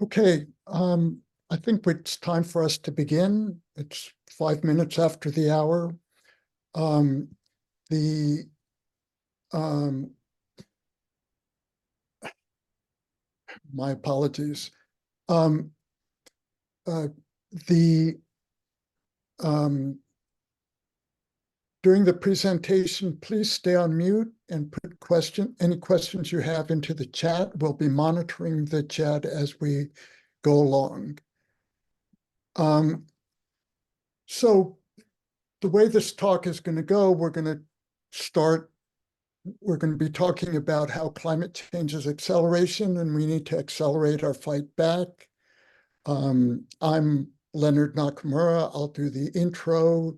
Okay, I think it's time for us to begin. It's 5 minutes after the hour. Um, the My apologies. Um, uh, the During the presentation, please stay on mute and put any questions you have into the chat. We'll be monitoring the chat as we go along. So the way this talk is going to go, we're going to be talking about how climate change is acceleration and we need to accelerate our fight back. I'm Leonard Nakamura. I'll do the intro.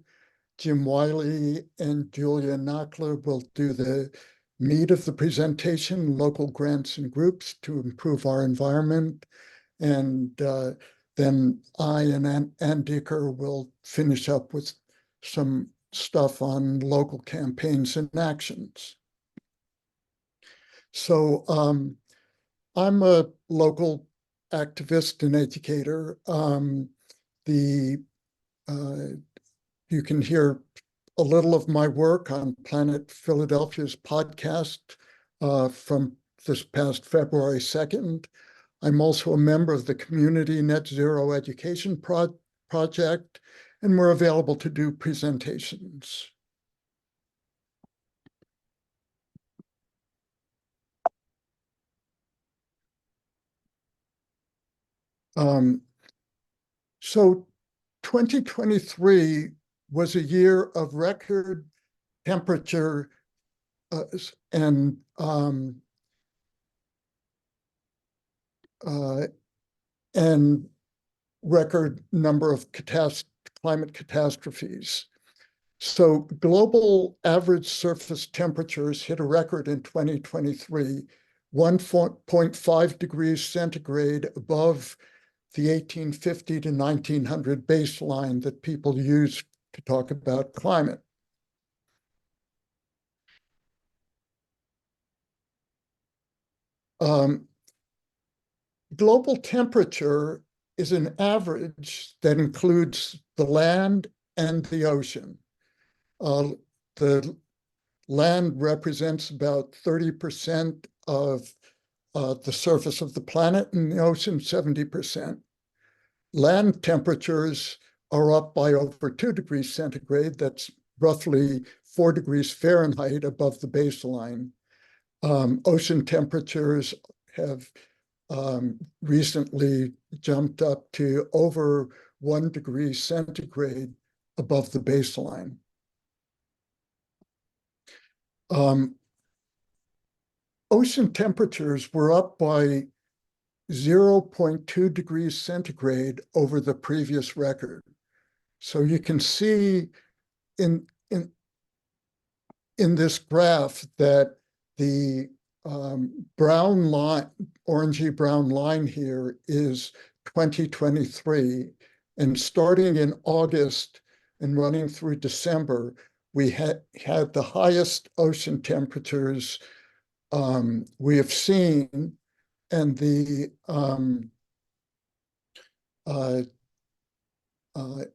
Jim Wiley and Julia Nackler will do the meat of the presentation, local grants and groups to improve our environment. And then I and Ann Dicker will finish up with some stuff on local campaigns and actions. So I'm a local activist and educator. You can hear a little of my work on Planet Philadelphia's podcast from this past February 2nd. I'm also a member of the Community Net Zero Education Project, and we're available to do presentations. So 2023 was a year of record temperature and record number of climate catastrophes. So global average surface temperatures hit a record in 2023, 1.5 degrees centigrade above the 1850 to 1900 baseline that people use to talk about climate. Global temperature is an average that includes the land and the ocean. The land represents about 30% of the surface of the planet, and the ocean 70%. Land temperatures are up by over 2 degrees centigrade. That's roughly 4 degrees Fahrenheit above the baseline. Ocean temperatures have recently jumped up to over 1 degree centigrade above the baseline. Ocean temperatures were up by 0.2 degrees centigrade over the previous record. So you can see in this graph that the brown line, orangey brown line here is 2023. And starting in August and running through December, we had the highest ocean temperatures we have seen, and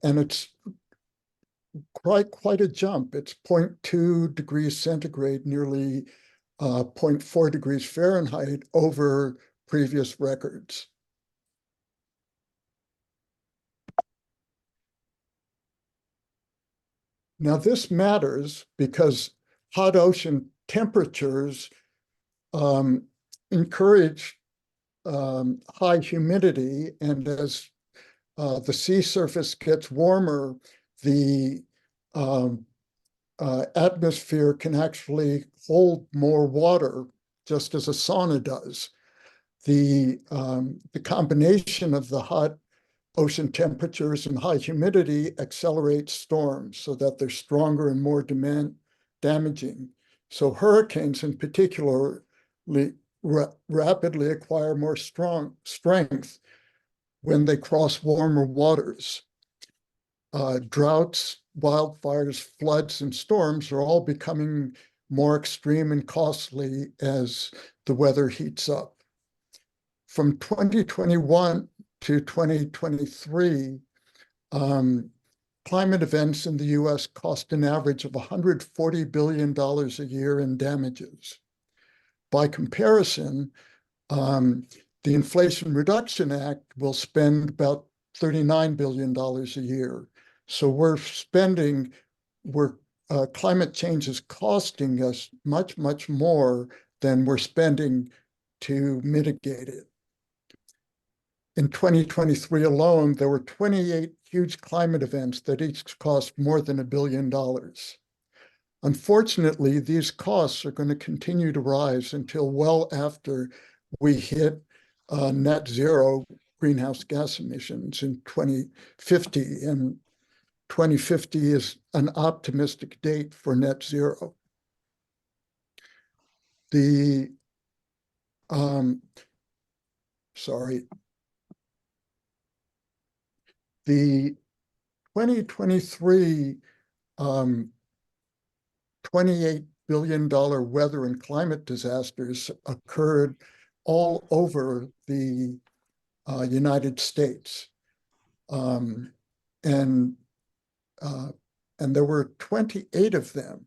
it's quite a jump. It's 0.2 degrees centigrade, nearly 0.4 degrees Fahrenheit over previous records. Now this matters because hot ocean temperatures encourage high humidity, and as the sea surface gets warmer, the atmosphere can actually hold more water, just as a sauna does. The combination of the hot ocean temperatures and high humidity accelerates storms so that they're stronger and more damaging. So hurricanes in particular rapidly acquire more strength when they cross warmer waters. Droughts, wildfires, floods, and storms are all becoming more extreme and costly as the weather heats up. from 2021 to 2023, climate events in the US cost an average of $140 billion a year in damages. By comparison, the Inflation Reduction Act will spend about $39 billion a year. So climate change is costing us much, much more than we're spending to mitigate it. In 2023 alone, there were 28 huge climate events that each cost more than $1 billion. Unfortunately, these costs are going to continue to rise until well after we hit net zero greenhouse gas emissions in 2050. And 2050 is an optimistic date for net zero. The The 2023 $28 billion weather and climate disasters occurred all over the United States. And there were 28 of them.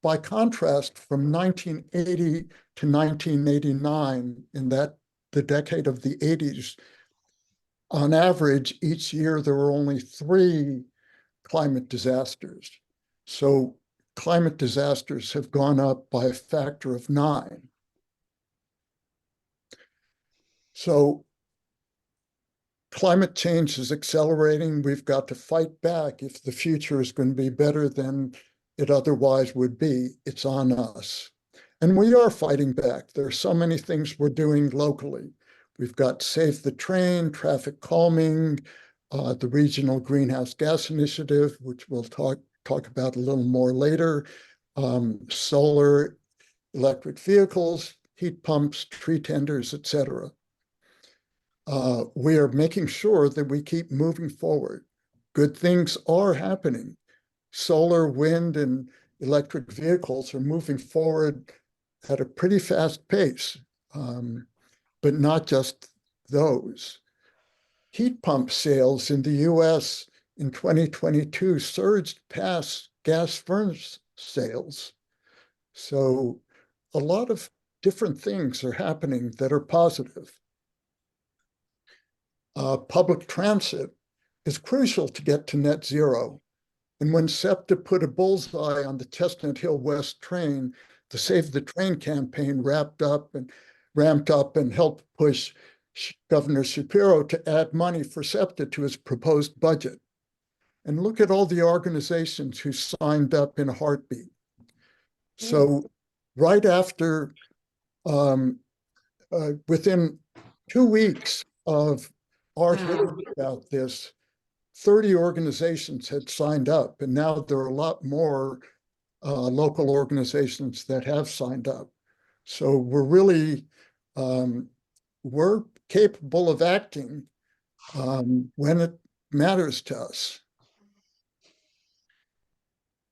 By contrast, from 1980 to 1989, in the decade of the 80s, on average, each year there were only 3 climate disasters. So climate disasters have gone up by a factor of 9. So climate change is accelerating. We've got to fight back if the future is going to be better than it otherwise would be. It's on us. And we are fighting back. There are so many things we're doing locally. We've got Save the Train, traffic calming, the Regional Greenhouse Gas Initiative, which we'll talk about a little more later, solar, electric vehicles, heat pumps, tree tenders, etc. We are making sure that we keep moving forward. Good things are happening. Solar, wind, and electric vehicles are moving forward at a pretty fast pace, but not just those. Heat pump sales in the US in 2022 surged past gas furnace sales. So a lot of different things are happening that are positive. Public transit is crucial to get to net zero. And when SEPTA put a bullseye on the Chestnut Hill West train, the Save the Train campaign ramped up and helped push Governor Shapiro to add money for SEPTA to his proposed budget. And look at all the organizations who signed up in a heartbeat. So right after, within 2 weeks of our hearing about this, 30 organizations had signed up, and now there are a lot more local organizations that have signed up. So we're really, we're capable of acting when it matters to us.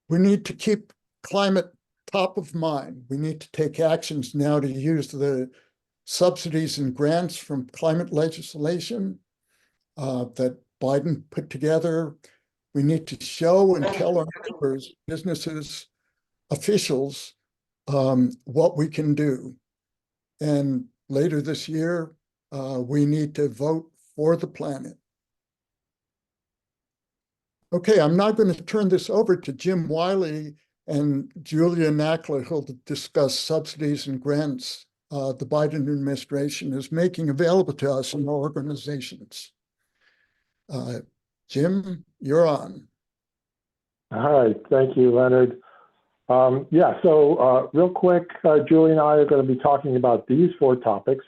We need to keep climate top of mind. We need to take actions now to use the subsidies and grants from climate legislation that Biden put together. We need to show and tell our neighbors, businesses, officials, what we can do. And later this year, we need to vote for the planet. Okay, I'm now going to turn this over to Jim Wiley and Julia Nackler, who'll discuss subsidies and grants the Biden administration is making available to us in our organizations. Jim, you're on. All right, thank you, Leonard. Real quick, Julie and I are going to be talking about these 4 topics: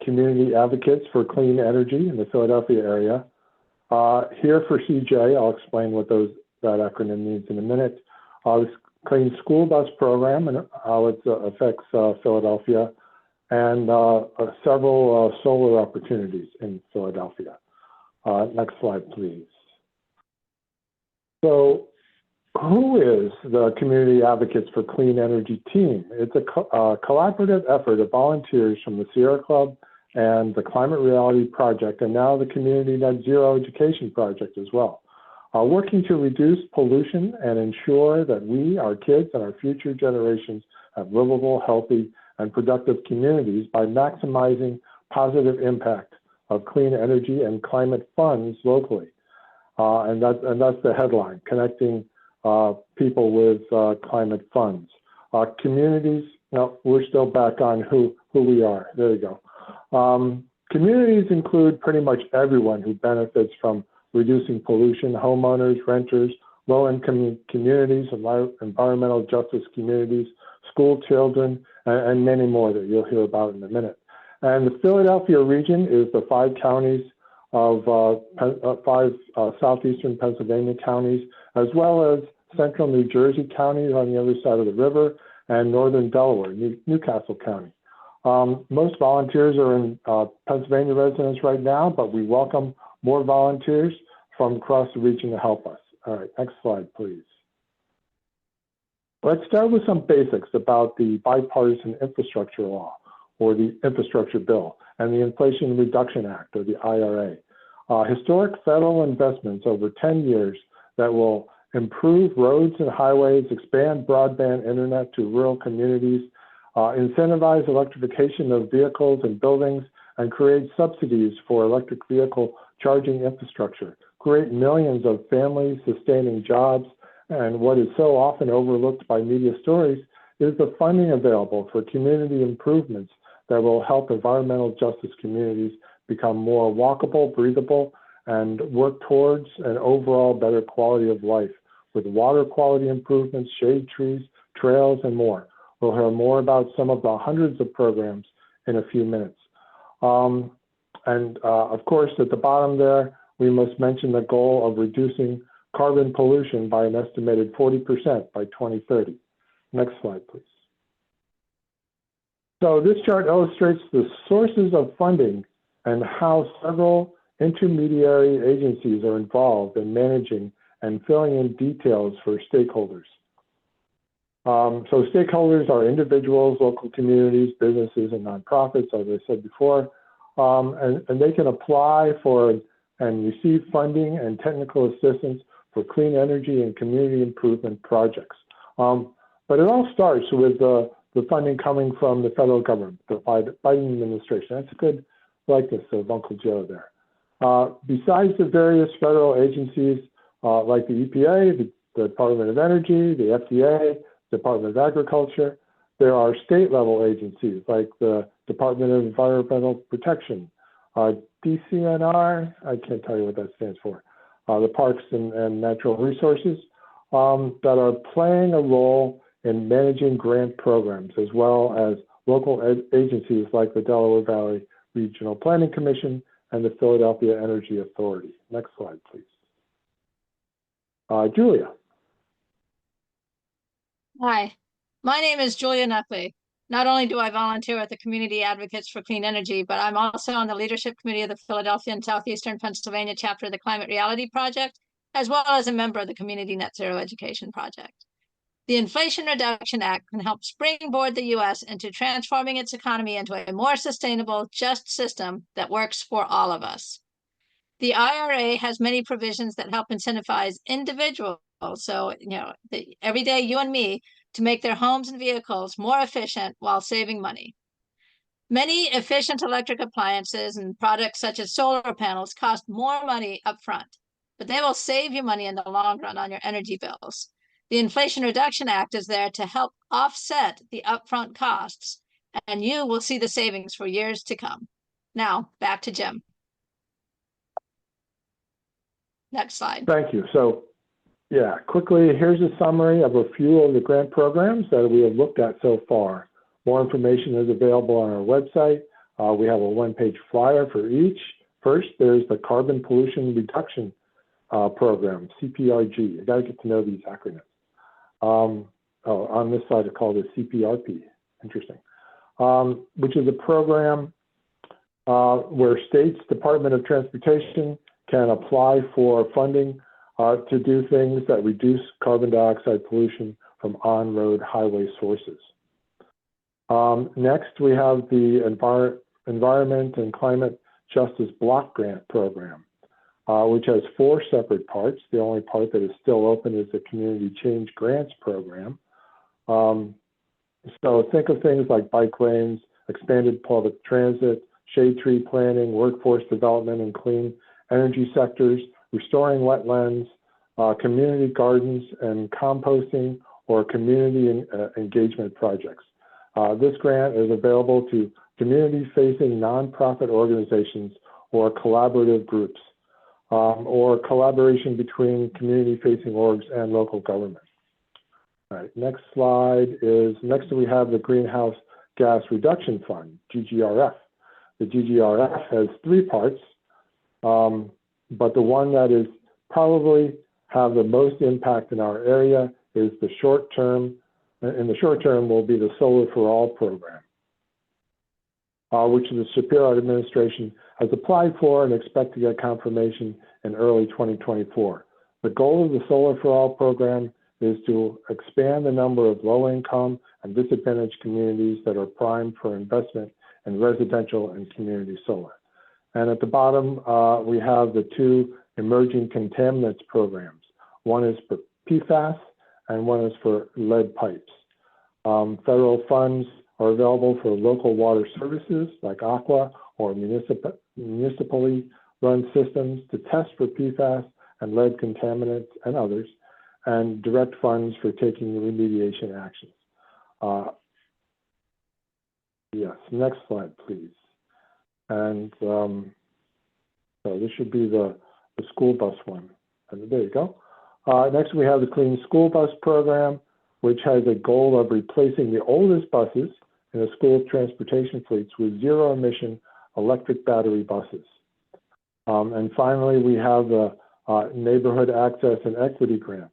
community advocates for clean energy in the Philadelphia area. Here for CJ, I'll explain what that acronym means in a minute. This Clean School Bus Program and how it affects Philadelphia, and several solar opportunities in Philadelphia. Next slide, please. So, who is the Community Advocates for Clean Energy team? It's a collaborative effort of volunteers from the Sierra Club and the Climate Reality Project, and now the Community Net Zero Education Project as well, working to reduce pollution and ensure that we, our kids, and our future generations have livable, healthy, and productive communities by maximizing positive impact of clean energy and climate funds locally. And that's the headline, connecting people with climate funds. Communities, no, we're still back on who we are. There you go. Communities include pretty much everyone who benefits from reducing pollution: homeowners, renters, low-income communities, environmental justice communities, school children, and many more that you'll hear about in a minute. And the Philadelphia region is the 5 counties of 5 southeastern Pennsylvania counties, as well as central New Jersey counties on the other side of the river, and northern Delaware, Newcastle County. Most volunteers are in Pennsylvania residence right now, but we welcome more volunteers from across the region to help us. All right, next slide, please. Let's start with some basics about the Bipartisan Infrastructure Law, or the Infrastructure Bill, and the Inflation Reduction Act, or the IRA. Historic federal investments over 10 years that will improve roads and highways, expand broadband internet to rural communities, incentivize electrification of vehicles and buildings, and create subsidies for electric vehicle charging infrastructure, create millions of family-sustaining jobs, and what is so often overlooked by media stories is the funding available for community improvements that will help environmental justice communities become more walkable, breathable, and work towards an overall better quality of life with water quality improvements, shade trees, trails, and more. We'll hear more about some of the hundreds of programs in a few minutes. Of course, at the bottom there, we must mention the goal of reducing carbon pollution by an estimated 40% by 2030. Next slide, please. So this chart illustrates the sources of funding and how several intermediary agencies are involved in managing and filling in details for stakeholders. So stakeholders are individuals, local communities, businesses, and nonprofits, as I said before, and they can apply for and receive funding and technical assistance for clean energy and community improvement projects. But it all starts with the funding coming from the federal government, the Biden administration. That's a good likeness of Uncle Joe there. Besides the various federal agencies like the EPA, the Department of Energy, the FDA, Department of Agriculture, there are state-level agencies like the Department of Environmental Protection, DCNR, I can't tell you what that stands for, the Parks and Natural Resources, that are playing a role in managing grant programs, as well as local agencies like the Delaware Valley Regional Planning Commission and the Philadelphia Energy Authority. Next slide, please. Julia. Hi, my name is Julia Nuckley. Not only do I volunteer at the Community Advocates for Clean Energy, but I'm also on the leadership committee of the Philadelphia and Southeastern Pennsylvania chapter of the Climate Reality Project, as well as a member of the Community Net Zero Education Project. The Inflation Reduction Act can help springboard the U.S. into transforming its economy into a more sustainable, just system that works for all of us. The IRA has many provisions that help incentivize individuals, so every day you and me, to make their homes and vehicles more efficient while saving money. Many efficient electric appliances and products such as solar panels cost more money up front, but they will save you money in the long run on your energy bills. The Inflation Reduction Act is there to help offset the upfront costs, and you will see the savings for years to come. Now, back to Jim. Next slide. Thank you. So, yeah, quickly, here's a summary of a few of the grant programs that we have looked at so far. More information is available on our website. We have a one-page flyer for each. First, there's the Carbon Pollution Reduction Program, CPRG. You got to get to know these acronyms. On this side, it's called the CPRP. Interesting. Which is a program where states' Department of Transportation can apply for funding to do things that reduce carbon dioxide pollution from on-road highway sources. Next, we have the Environment and Climate Justice Block Grant Program, which has 4 separate parts. The only part that is still open is the Community Change Grants Program. So think of things like bike lanes, expanded public transit, shade tree planting, workforce development and clean energy sectors, restoring wetlands, community gardens and composting, or community engagement projects. This grant is available to community-facing nonprofit organizations or collaborative groups, or collaboration between community-facing orgs and local government. All right, next slide is, next we have the Greenhouse Gas Reduction Fund, GGRF. The GGRF has 3 parts, but the one that is probably have the most impact in our area is the short term. In the short term will be the Solar for All program, which the Shapiro administration has applied for and expect to get confirmation in early 2024. The goal of the Solar for All program is to expand the number of low-income and disadvantaged communities that are primed for investment in residential and community solar. And at the bottom, we have the 2 emerging contaminants programs. One is for PFAS and one is for lead pipes. Federal funds are available for local water services like Aqua or municipally run systems to test for PFAS and lead contaminants and others, and direct funds for taking remediation actions. Yes, next slide, please. And so this should be the school bus one. And there you go. Next, we have the Clean School Bus Program, which has a goal of replacing the oldest buses in the school transportation fleets with zero-emission electric battery buses. And finally, we have the Neighborhood Access and Equity Grant.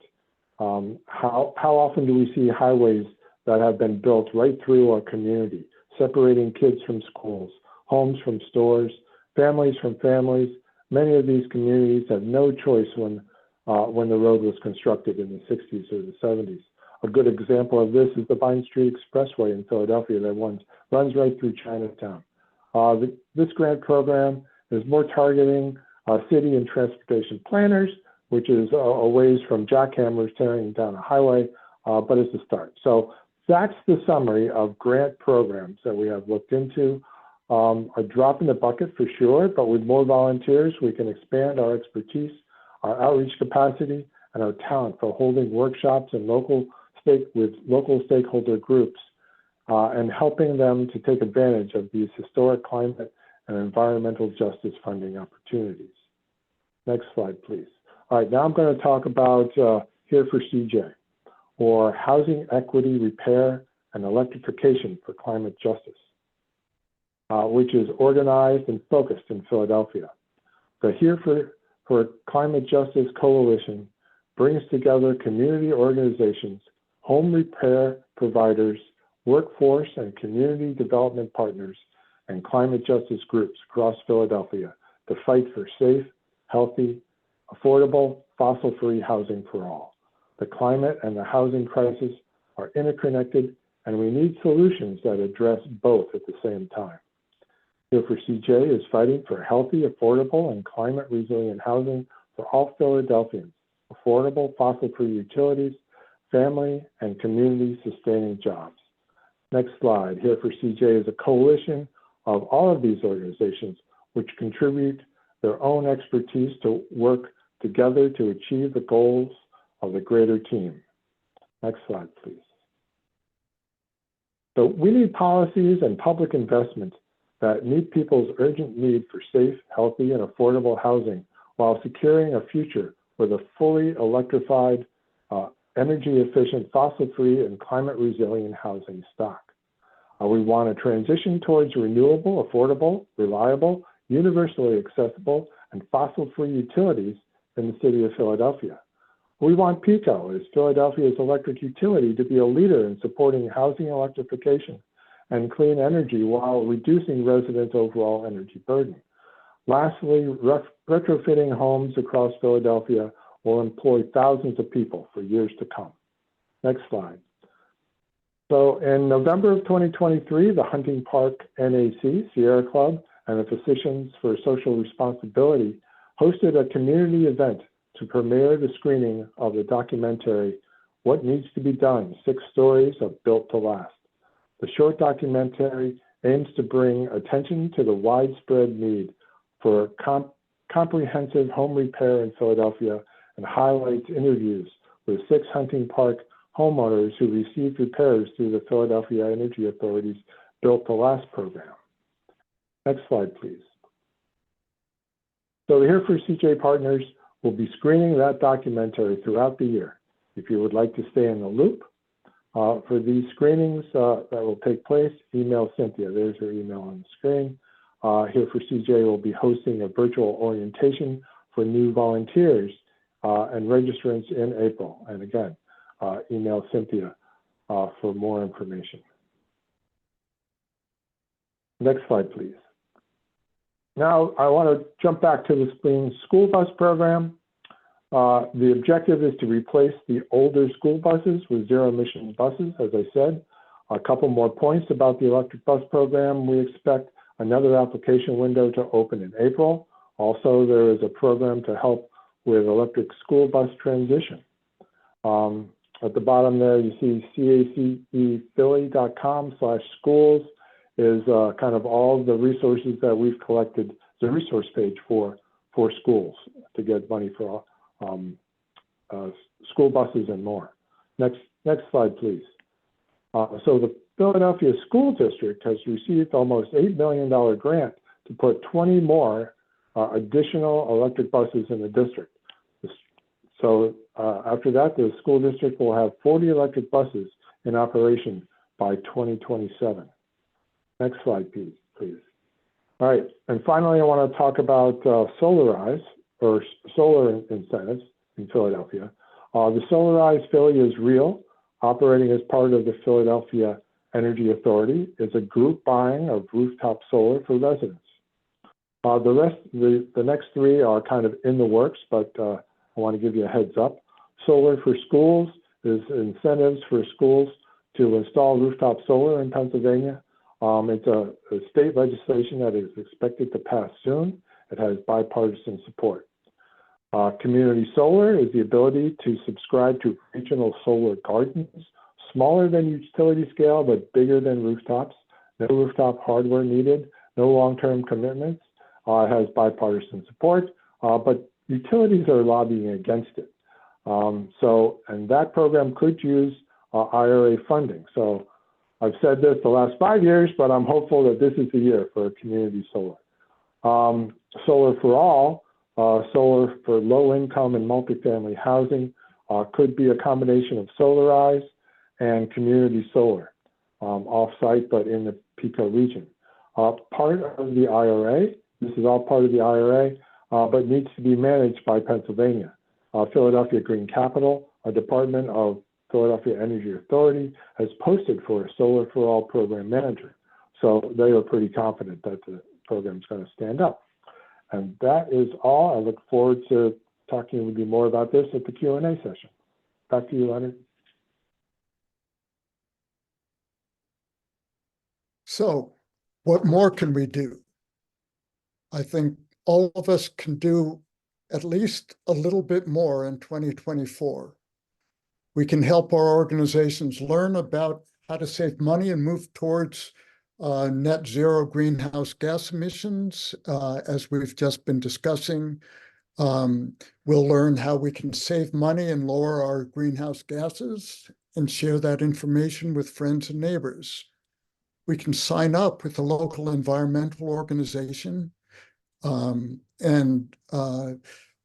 How often do we see highways that have been built right through our community, separating kids from schools, homes from stores, families from families? Many of these communities had no choice when the road was constructed in the 60s or the 70s. A good example of this is the Vine Street Expressway in Philadelphia that runs right through Chinatown. This grant program is more targeting city and transportation planners, which is a ways from jackhammers tearing down a highway, but it's a start. So that's the summary of grant programs that we have looked into. A drop in the bucket for sure, but with more volunteers, we can expand our expertise, our outreach capacity, and our talent for holding workshops and with local stakeholder groups and helping them to take advantage of these historic climate and environmental justice funding opportunities. Next slide, please. All right, now I'm going to talk about Here for CJ, or Housing Equity Repair and Electrification for Climate Justice, which is organized and focused in Philadelphia. The Here for Climate Justice Coalition brings together community organizations, home repair providers, workforce and community development partners, and climate justice groups across Philadelphia to fight for safe, healthy, affordable, fossil-free housing for all. The climate and the housing crisis are interconnected, and we need solutions that address both at the same time. Here for CJ is fighting for healthy, affordable, and climate-resilient housing for all Philadelphians, affordable, fossil-free utilities, family and community-sustaining jobs. Next slide. Here for CJ is a coalition of all of these organizations which contribute their own expertise to work together to achieve the goals of the greater team. Next slide, please. So we need policies and public investment that meet people's urgent need for safe, healthy, and affordable housing while securing a future with a fully electrified, energy-efficient, fossil-free, and climate-resilient housing stock. We want to transition towards renewable, affordable, reliable, universally accessible, and fossil-free utilities in the city of Philadelphia. We want PECO, as Philadelphia's electric utility, to be a leader in supporting housing electrification and clean energy while reducing residents' overall energy burden. Lastly, retrofitting homes across Philadelphia will employ thousands of people for years to come. Next slide. So in November of 2023, the Hunting Park NAC, Sierra Club, and the Physicians for Social Responsibility hosted a community event to premiere the screening of the documentary, What Needs to Be Done, 6 Stories of Built to Last. The short documentary aims to bring attention to the widespread need for comprehensive home repair in Philadelphia and highlights interviews with 6 Hunting Park homeowners who received repairs through the Philadelphia Energy Authority's Built to Last program. Next slide, please. So the Here for CJ partners will be screening that documentary throughout the year. If you would like to stay in the loop for these screenings that will take place, email Cynthia. There's her email on the screen. Here for CJ will be hosting a virtual orientation for new volunteers and registrants in April. And again, email Cynthia for more information. Next slide, please. Now, I want to jump back to the Spring School Bus Program. The objective is to replace the older school buses with zero-emission buses, as I said. A couple more points about the electric bus program. We expect another application window to open in April. Also, there is a program to help with electric school bus transition. At the bottom there, you see cacephilly.com/schools is kind of all the resources that we've collected, the resource page for schools to get money for school buses and more. Next slide, please. So the Philadelphia School District has received almost $8 million grant to put 20 more additional electric buses in the district. So after that, the school district will have 40 electric buses in operation by 2027. Next slide, please. All right, and finally, I want to talk about Solarize, or solar incentives in Philadelphia. The Solarize Philly is real, operating as part of the Philadelphia Energy Authority. It's a group buying of rooftop solar for residents. The next 3 are kind of in the works, but I want to give you a heads up. Solar for Schools is incentives for schools to install rooftop solar in Pennsylvania. It's a state legislation that is expected to pass soon. It has bipartisan support. Community solar is the ability to subscribe to regional solar gardens, smaller than utility scale, but bigger than rooftops. No rooftop hardware needed, no long-term commitments. It has bipartisan support, but utilities are lobbying against it. And that program could use IRA funding. So I've said this the last 5 years, but I'm hopeful that this is the year for community solar. Solar for all, solar for low-income and multifamily housing could be a combination of Solarize and community solar, off-site but in the PICO region. Part of the IRA, this is all part of the IRA, but needs to be managed by Pennsylvania. Philadelphia Green Capital, a department of Philadelphia Energy Authority, has posted for a Solar for All program manager. So they are pretty confident that the program is going to stand up. And that is all. I look forward to talking with you more about this at the Q&A session. Back to you, Leonard. So what more can we do? I think all of us can do at least a little bit more in 2024. We can help our organizations learn about how to save money and move towards net zero greenhouse gas emissions, as we've just been discussing. We'll learn how we can save money and lower our greenhouse gases and share that information with friends and neighbors. We can sign up with a local environmental organization, and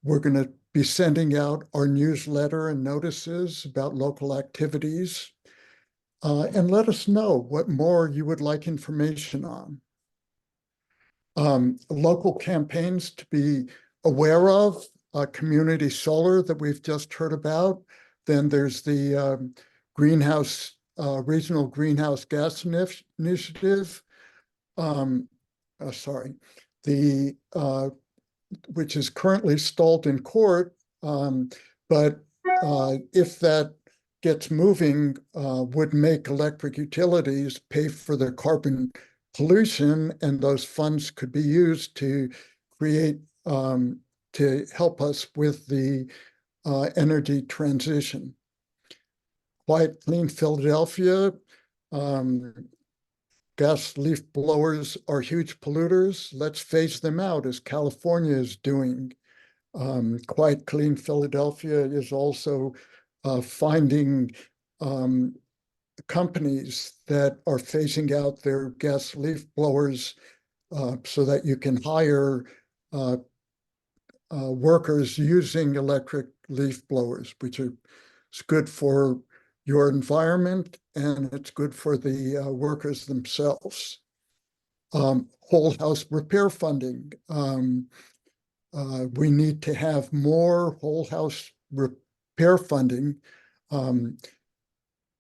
we're going to be sending out our newsletter and notices about local activities. And let us know what more you would like information on. Local campaigns to be aware of, community solar that we've just heard about. Then there's the regional greenhouse gas initiative. Which is currently stalled in court, but if that gets moving would make electric utilities pay for their carbon pollution, and those funds could be used to create to help us with the energy transition. Quiet Clean Philadelphia, gas leaf blowers are huge polluters. Let's phase them out, as California is doing. Quiet Clean Philadelphia is also finding companies that are phasing out their gas leaf blowers so that you can hire workers using electric leaf blowers, which is good for your environment and it's good for the workers themselves. Whole house repair funding. We need to have more whole house repair funding.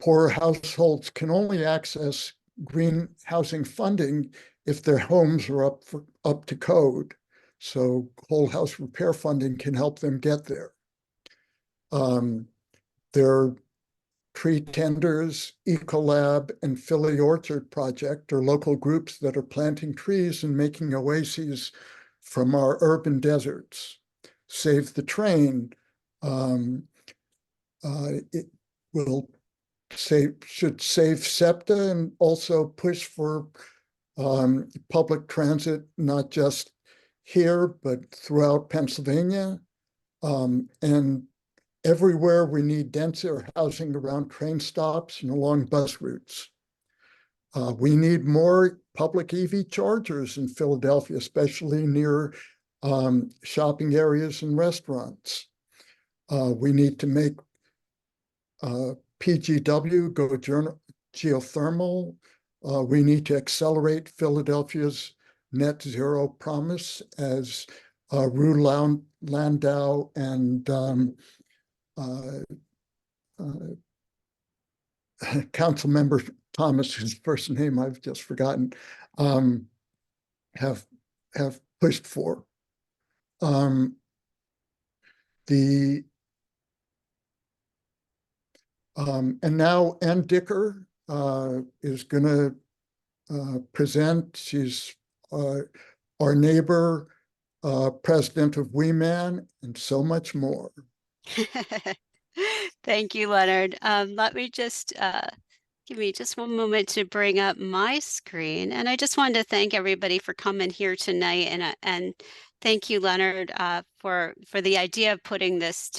Poor households can only access green housing funding if their homes are up to code. So whole house repair funding can help them get there. There are Tree Tenders, Ecolab, and Philly Orchard Project are local groups that are planting trees and making oases from our urban deserts. Save the Train. It will should save SEPTA and also push for public transit, not just here, but throughout Pennsylvania. And everywhere we need denser housing around train stops and along bus routes. We need more public EV chargers in Philadelphia, especially near shopping areas and restaurants. We need to make PGW go geothermal. We need to accelerate Philadelphia's net zero promise, as Rue Landau and Council Member Thomas, whose first name I've just forgotten, have pushed for. And now Ann Dicker is going to present. She's our neighbor, president of WMAN, and so much more. Thank you, Leonard. Let me just give me just one moment to bring up my screen. And I just wanted to thank everybody for coming here tonight, and thank you, Leonard, for the idea of putting this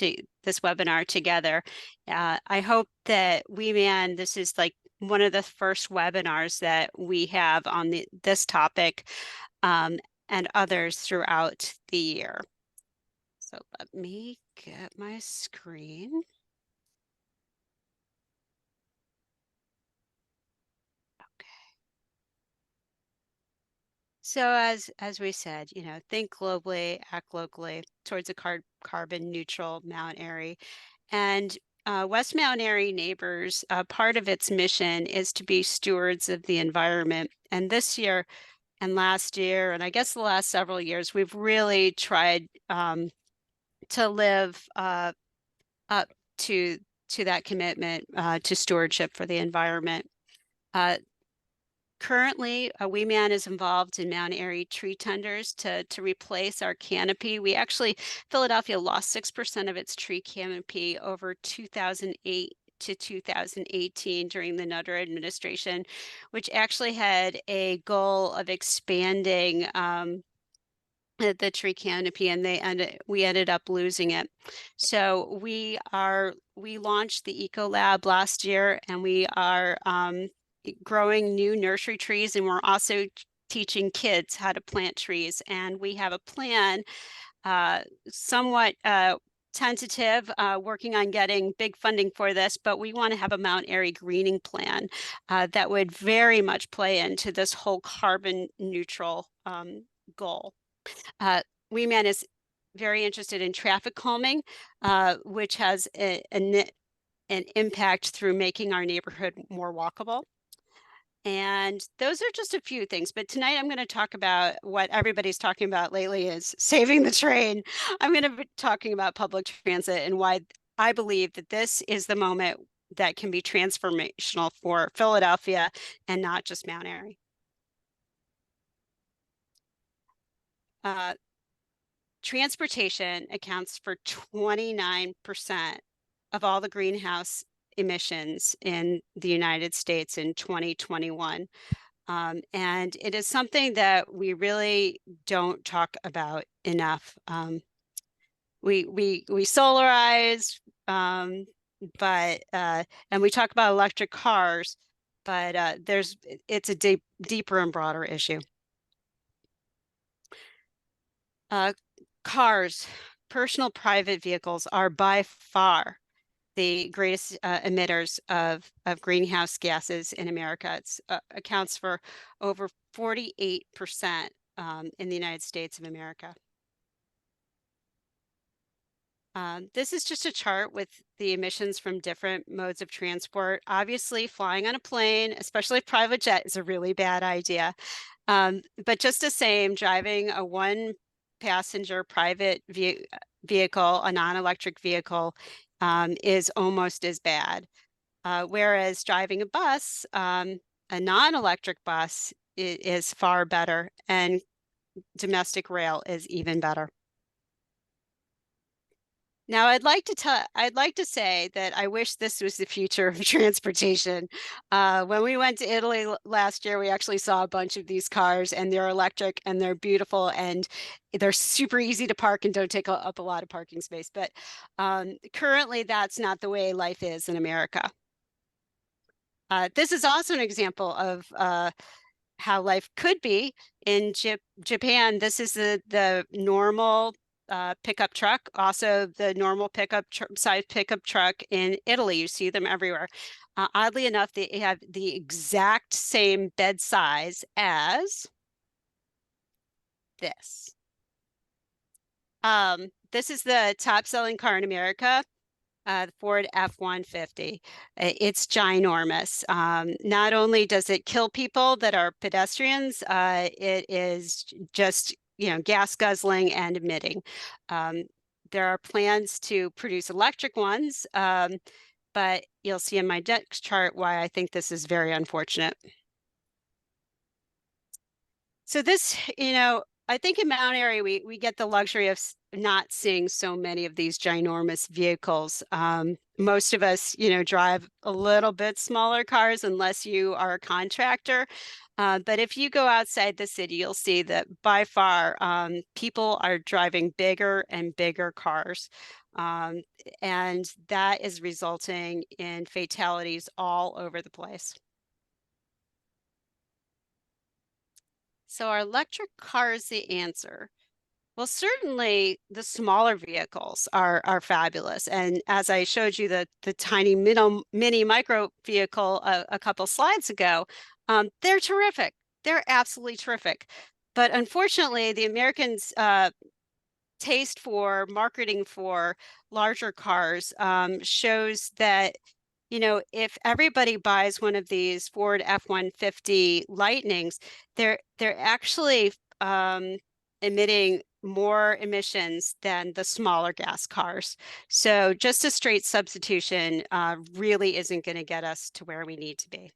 webinar together. I hope that WMAN, this is like one of the first webinars that we have on this topic, and others throughout the year. So let me get my screen. Okay. So as we said, think globally, act locally towards a carbon neutral Mount Airy. And West Mount Airy Neighbors, part of its mission is to be stewards of the environment. And this year and last year, and I guess the last several years, we've really tried to live up to that commitment to stewardship for the environment. Currently, WMAN is involved in Mount Airy tree tenders to replace our canopy. Philadelphia lost 6% of its tree canopy over 2008 to 2018 during the Nutter administration, which actually had a goal of expanding the tree canopy, and we ended up losing it. So we launched the Ecolab last year, and we are growing new nursery trees, and we're also teaching kids how to plant trees. And we have a plan, somewhat tentative, working on getting big funding for this, but we want to have a Mount Airy greening plan that would very much play into this whole carbon neutral goal. WMAN is very interested in traffic calming, which has an impact through making our neighborhood more walkable. And those are just a few things. But tonight I'm going to talk about what everybody's talking about lately is saving the train. I'm going to be talking about public transit and why I believe that this is the moment that can be transformational for Philadelphia and not just Mount Airy. Transportation accounts for 29% of all the greenhouse emissions in the United States in 2021. And it is something that we really don't talk about enough. We solarize, but and we talk about electric cars, but it's a deeper and broader issue. Cars, personal private vehicles are by far the greatest emitters of greenhouse gases in America. It accounts for over 48% in the United States of America. This is just a chart with the emissions from different modes of transport. Obviously, flying on a plane, especially a private jet, is a really bad idea. But just the same, driving a one-passenger private vehicle, a non-electric vehicle, is almost as bad. Whereas driving a bus, a non-electric bus, is far better, and domestic rail is even better. Now, I'd like to say that I wish this was the future of transportation. When we went to Italy last year, we actually saw a bunch of these cars, and they're electric and they're beautiful and they're super easy to park and don't take up a lot of parking space. But currently, that's not the way life is in America. This is also an example of how life could be in Japan. This is the normal pickup truck, also the normal size pickup truck in Italy. You see them everywhere. Oddly enough, they have the exact same bed size as this. This is the top selling car in America, the Ford F-150. It's ginormous. Not only does it kill people that are pedestrians, it is just, gas guzzling and emitting. There are plans to produce electric ones, but you'll see in my next chart why I think this is very unfortunate. So this, I think in Mount Airy, we get the luxury of not seeing so many of these ginormous vehicles. Most of us, drive a little bit smaller cars unless you are a contractor. But if you go outside the city, you'll see that by far people are driving bigger and bigger cars. And that is resulting in fatalities all over the place. So are electric cars the answer? Well, certainly the smaller vehicles are fabulous. And as I showed you the tiny mini micro vehicle a couple slides ago, they're terrific. They're absolutely terrific. But unfortunately, the Americans' taste for marketing for larger cars shows that, if everybody buys one of these Ford F-150 Lightnings, they're actually emitting more emissions than the smaller gas cars. So just a straight substitution really isn't going to get us to where we need to be.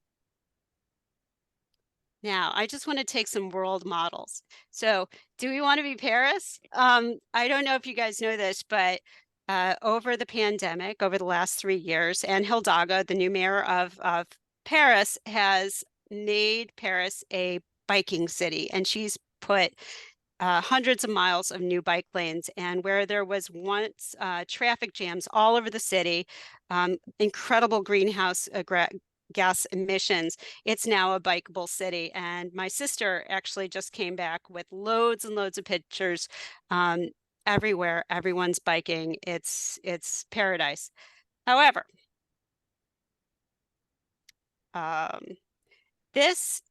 Now, I just want to take some world models. So do we want to be Paris? I don't know if you guys know this, but over the pandemic, over the last 3 years, Anne Hidalgo, the new mayor of Paris, has made Paris a biking city, and she's put hundreds of miles of new bike lanes. And where there was once traffic jams all over the city, incredible greenhouse gas emissions, it's now a bikeable city. And my sister actually just came back with loads and loads of pictures. Everywhere, everyone's biking. It's paradise. However, this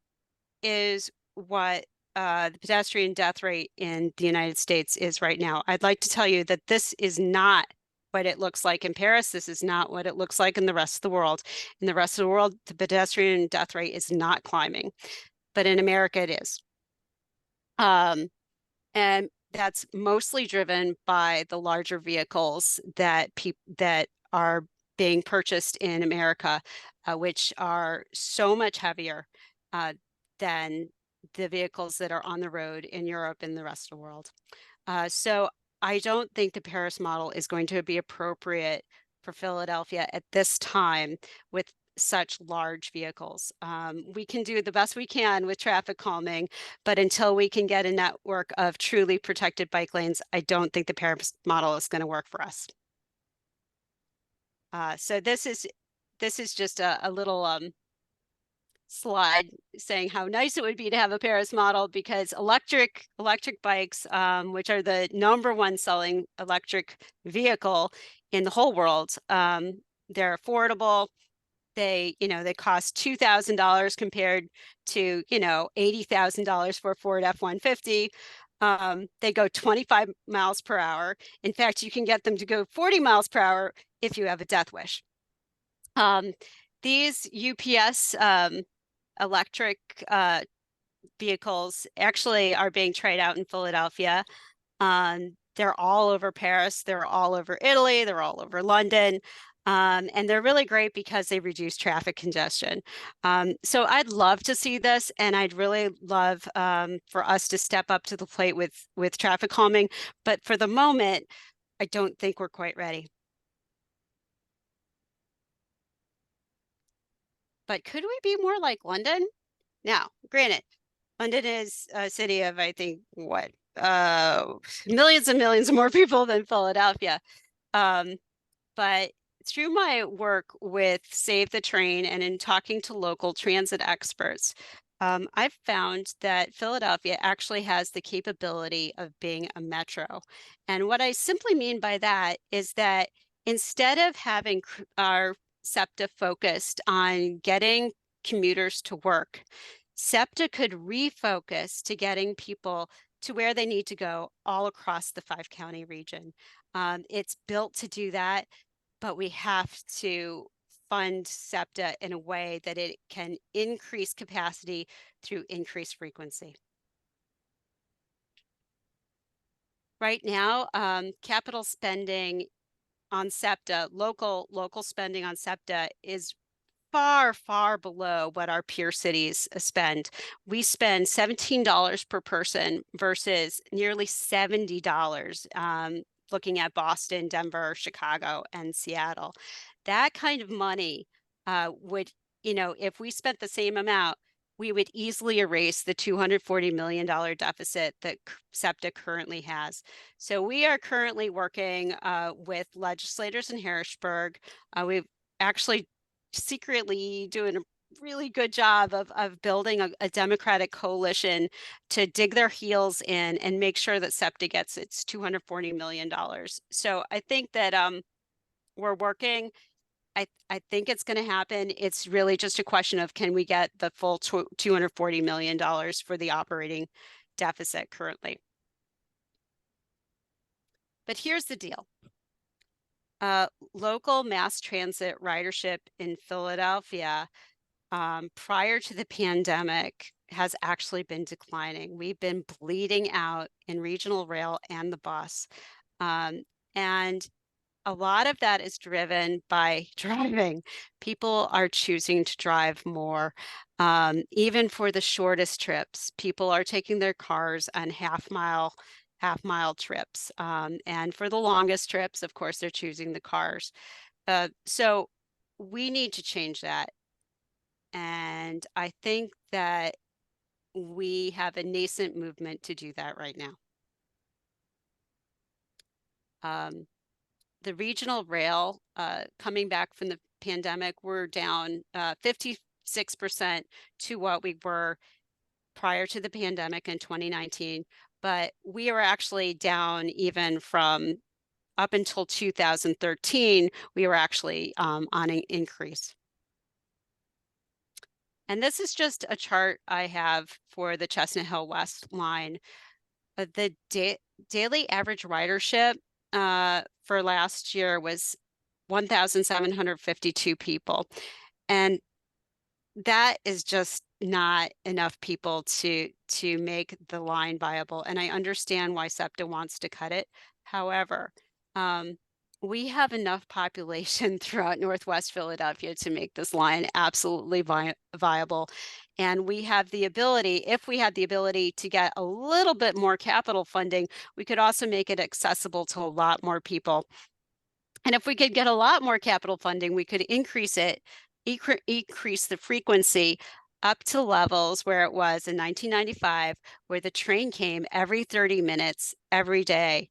is what the pedestrian death rate in the United States is right now. I'd like to tell you that this is not what it looks like in Paris. This is not what it looks like in the rest of the world. In the rest of the world, the pedestrian death rate is not climbing, but in America it is. And that's mostly driven by the larger vehicles that are being purchased in America, which are so much heavier than the vehicles that are on the road in Europe and the rest of the world. So I don't think the Paris model is going to be appropriate for Philadelphia at this time with such large vehicles. We can do the best we can with traffic calming, but until we can get a network of truly protected bike lanes, I don't think the Paris model is going to work for us. So this is just a little slide saying how nice it would be to have a Paris model, because electric bikes, which are the #1 selling electric vehicle in the whole world, they're affordable. They cost $2,000 compared to $80,000 for a Ford F-150. They go 25 miles per hour. In fact, you can get them to go 40 miles per hour if you have a death wish. These UPS electric vehicles actually are being tried out in Philadelphia. They're all over Paris, they're all over Italy, they're all over London. And they're really great because they reduce traffic congestion. So I'd love to see this, and I'd really love for us to step up to the plate with traffic calming. But for the moment, I don't think we're quite ready. But could we be more like London? Now, granted, London is a city of, I think, what, millions and millions more people than Philadelphia. But through my work with Save the Train and in talking to local transit experts, I've found that Philadelphia actually has the capability of being a metro. And what I simply mean by that is that instead of having our SEPTA focused on getting commuters to work, SEPTA could refocus to getting people to where they need to go all across the 5-county region. It's built to do that, but we have to fund SEPTA in a way that it can increase capacity through increased frequency. Right now, capital spending on SEPTA, local spending on SEPTA is far, far below what our peer cities spend. We spend $17 per person versus nearly $70 looking at Boston, Denver, Chicago, and Seattle. That kind of money would, if we spent the same amount, we would easily erase the $240 million deficit that SEPTA currently has. So we are currently working with legislators in Harrisburg. We've actually secretly doing a really good job of building a Democratic coalition to dig their heels in and make sure that SEPTA gets its $240 million. So I think that we're working. I think it's going to happen. It's really just a question of, can we get the full $240 million for the operating deficit currently? But here's the deal. Local mass transit ridership in Philadelphia prior to the pandemic has actually been declining. We've been bleeding out in regional rail and the bus. And a lot of that is driven by driving. People are choosing to drive more. Even for the shortest trips, people are taking their cars on half-mile trips. And for the longest trips, of course, they're choosing the cars. So we need to change that. And I think that we have a nascent movement to do that right now. The regional rail, coming back from the pandemic, we're down 56% to what we were prior to the pandemic in 2019. But we were actually down even from up until 2013, we were actually on an increase. And this is just a chart I have for the Chestnut Hill West line. The daily average ridership for last year was 1,752 people. And that is just not enough people to make the line viable. And I understand why SEPTA wants to cut it. However, we have enough population throughout Northwest Philadelphia to make this line absolutely viable. And we have the ability, if we had the ability to get a little bit more capital funding, we could also make it accessible to a lot more people. And if we could get a lot more capital funding, we could increase it, increase the frequency up to levels where it was in 1995, where the train came every 30 minutes every day,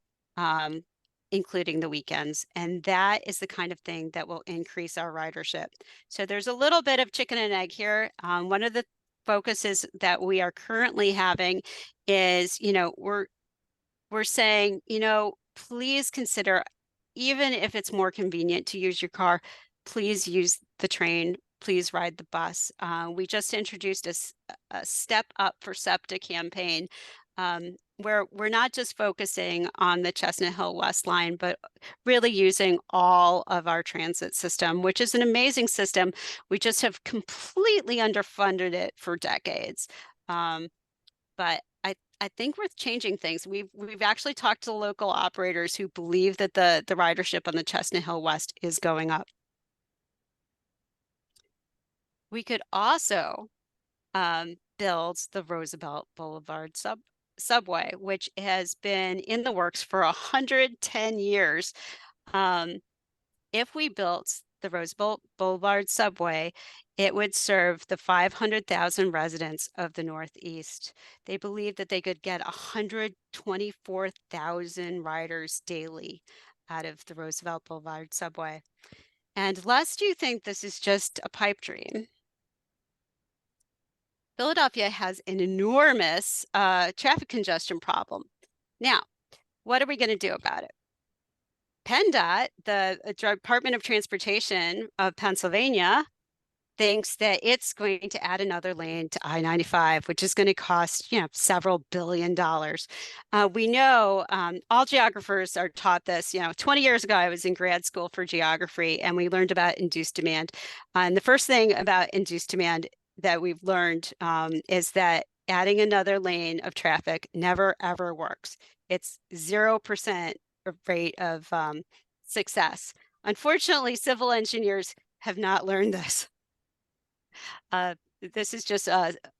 including the weekends. And that is the kind of thing that will increase our ridership. So there's a little bit of chicken and egg here. One of the focuses that we are currently having is, we're saying, please consider, even if it's more convenient to use your car, please use the train, please ride the bus. We just introduced a Step Up for SEPTA campaign, where we're not just focusing on the Chestnut Hill West line, but really using all of our transit system, which is an amazing system. We just have completely underfunded it for decades. But I think we're changing things. We've actually talked to local operators who believe that the ridership on the Chestnut Hill West is going up. We could also build the Roosevelt Boulevard subway, which has been in the works for 110 years. If we built the Roosevelt Boulevard subway, it would serve the 500,000 residents of the Northeast. They believe that they could get 124,000 riders daily out of the Roosevelt Boulevard subway. And lest you think this is just a pipe dream, Philadelphia has an enormous traffic congestion problem. Now, what are we going to do about it? PennDOT, the Department of Transportation of Pennsylvania, thinks that it's going to add another lane to I-95, which is going to cost, several $1 billion. We know, all geographers are taught this. 20 years ago, I was in grad school for geography, and we learned about induced demand. And the first thing about induced demand that we've learned is that adding another lane of traffic never, ever works. It's 0% rate of success. Unfortunately, civil engineers have not learned this. This is just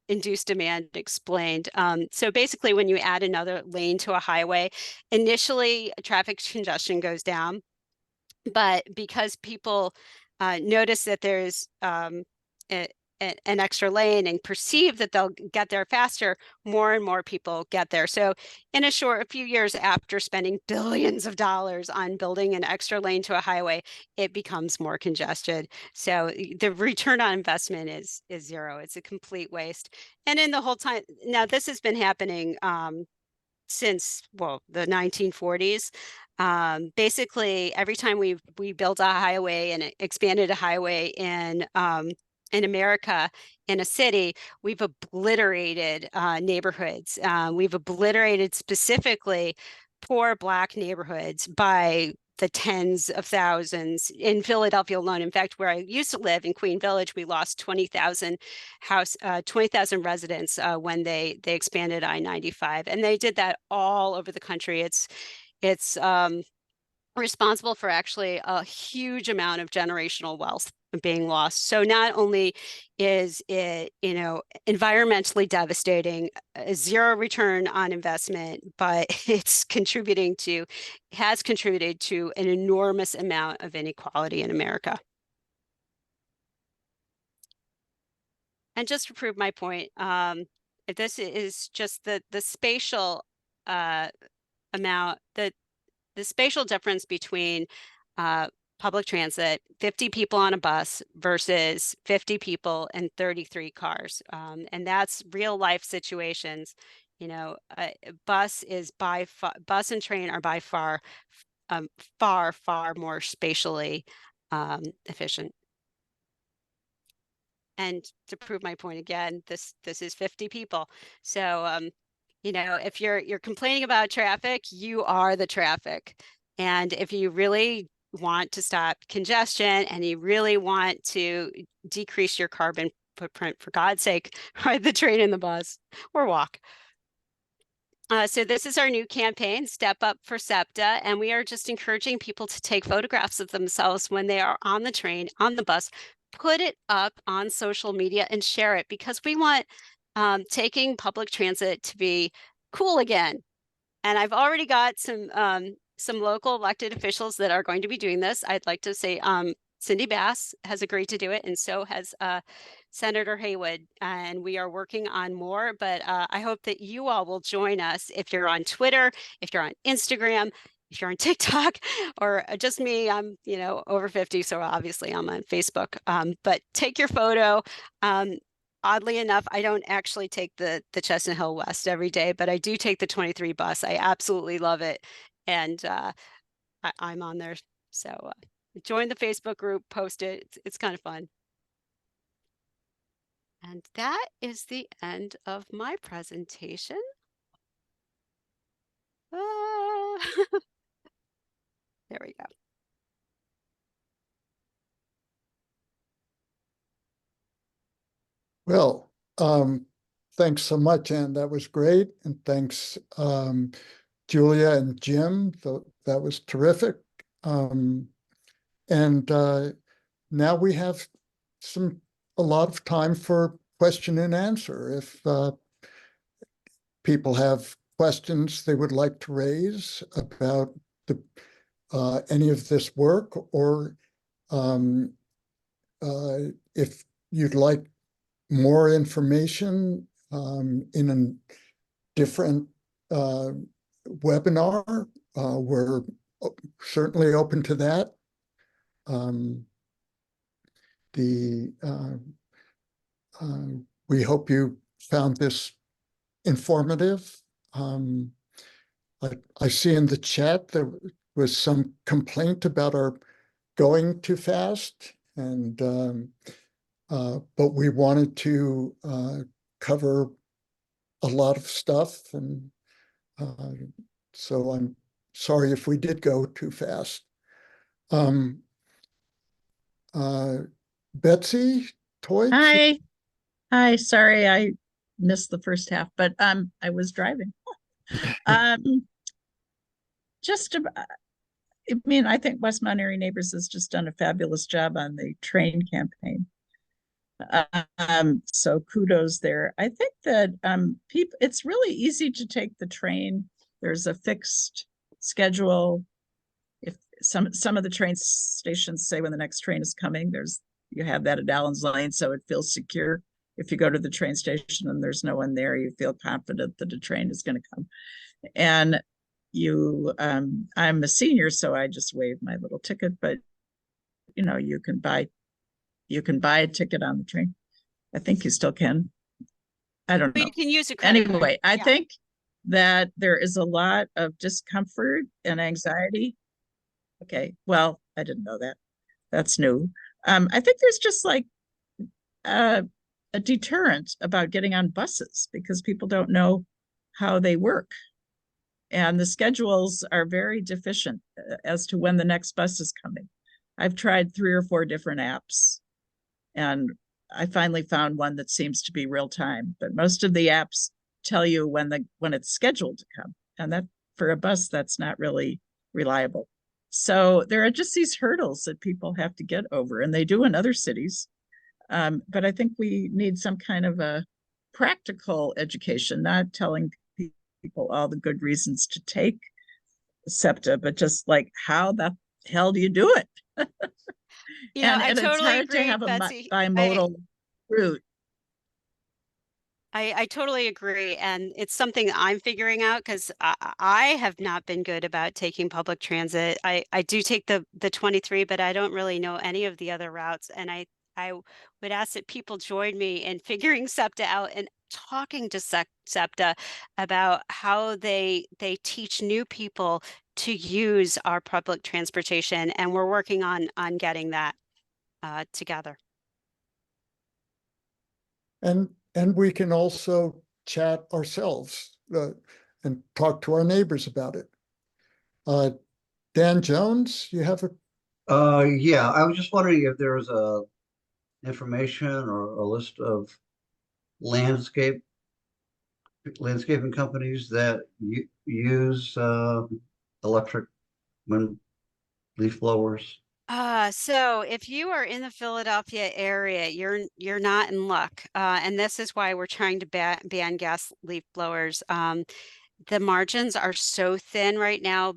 induced demand explained. So basically, when you add another lane to a highway, initially traffic congestion goes down, but because people notice that there's an extra lane and perceive that they'll get there faster, more and more people get there. So in a few years after spending billions of dollars on building an extra lane to a highway, it becomes more congested. So the return on investment is zero. It's a complete waste. And in the whole time, now this has been happening since, the 1940s. Basically, every time we built a highway and expanded a highway in America, in a city, we've obliterated neighborhoods. We've obliterated specifically poor Black neighborhoods by the tens of thousands in Philadelphia alone. In fact, where I used to live in Queen Village, we lost 20,000 residents when they expanded I-95, and they did that all over the country. It's responsible for actually a huge amount of generational wealth being lost. So not only is it, environmentally devastating, zero return on investment, but has contributed to an enormous amount of inequality in America. And just to prove my point, this is just the spatial amount, the spatial difference between public transit, 50 people on a bus versus 50 people and 33 cars. And that's real life situations. Bus and train are by far, far more spatially efficient. And to prove my point again, this is 50 people. So, if you're complaining about traffic, you are the traffic. And if you really want to stop congestion and you really want to decrease your carbon footprint, for God's sake, ride the train and the bus or walk. So this is our new campaign, Step Up for SEPTA, and we are just encouraging people to take photographs of themselves when they are on the train, on the bus, put it up on social media and share it, because we want taking public transit to be cool again. And I've already got some local elected officials that are going to be doing this. I'd like to say Cindy Bass has agreed to do it, and so has Senator Haywood. And we are working on more, but I hope that you all will join us if you're on Twitter, if you're on Instagram, if you're on TikTok, or just me. I'm, over 50, so obviously I'm on Facebook. But take your photo. Oddly enough, I don't actually take the Chestnut Hill West every day, but I do take the 23 bus. I absolutely love it. And I'm on there. So join the Facebook group, post it. It's kind of fun. And that is the end of my presentation. There we go. Well, thanks so much, Ann. That was great. And thanks, Julia and Jim. That was terrific. And now we have a lot of time for question and answer. If people have questions they would like to raise about any of this work, or if you'd like more information in a different webinar, we're certainly open to that. We hope you found this informative. I see in the chat there was some complaint about our going too fast, and but we wanted to cover a lot of stuff, and so I'm sorry if we did go too fast. Betsy Toy? Hi, sorry I missed the first half, but I was driving. I think West Mount Airy Neighbors has just done a fabulous job on the train campaign. So kudos there. I think that it's really easy to take the train. There's a fixed schedule. If some of the train stations say when the next train is coming, you have that at Allen's Lane, so it feels secure. If you go to the train station and there's no one there, you feel confident that a train is going to come. And I'm a senior, so I just waive my little ticket, but you can buy a ticket on the train. I think you still can. I don't know. You can use a credit card. Anyway, I think that there is a lot of discomfort and anxiety. Okay, well, I didn't know that. That's new. I think there's just like a deterrent about getting on buses because people don't know how they work. And the schedules are very deficient as to when the next bus is coming. I've tried 3 or 4 different apps, and I finally found one that seems to be real time. But most of the apps tell you when it's scheduled to come, and that for a bus, that's not really reliable. So there are just these hurdles that people have to get over, and they do in other cities. But I think we need some kind of a practical education, not telling people all the good reasons to take SEPTA, but just like, how the hell do you do it? I totally it's hard agree, to have Betsy. a bimodal route. I totally agree. And it's something I'm figuring out because I have not been good about taking public transit. I do take the 23, but I don't really know any of the other routes. And I would ask that people join me in figuring SEPTA out and talking to SEPTA about how they teach new people to use our public transportation. And we're working on getting that together. And we can also chat ourselves and talk to our neighbors about it. Dan Jones, you have a... Yeah, I was just wondering if there was a information or a list of landscape landscaping companies that use electric wind leaf blowers? So if you are in the Philadelphia area, you're not in luck. And this is why we're trying to ban gas leaf blowers. The margins are so thin right now,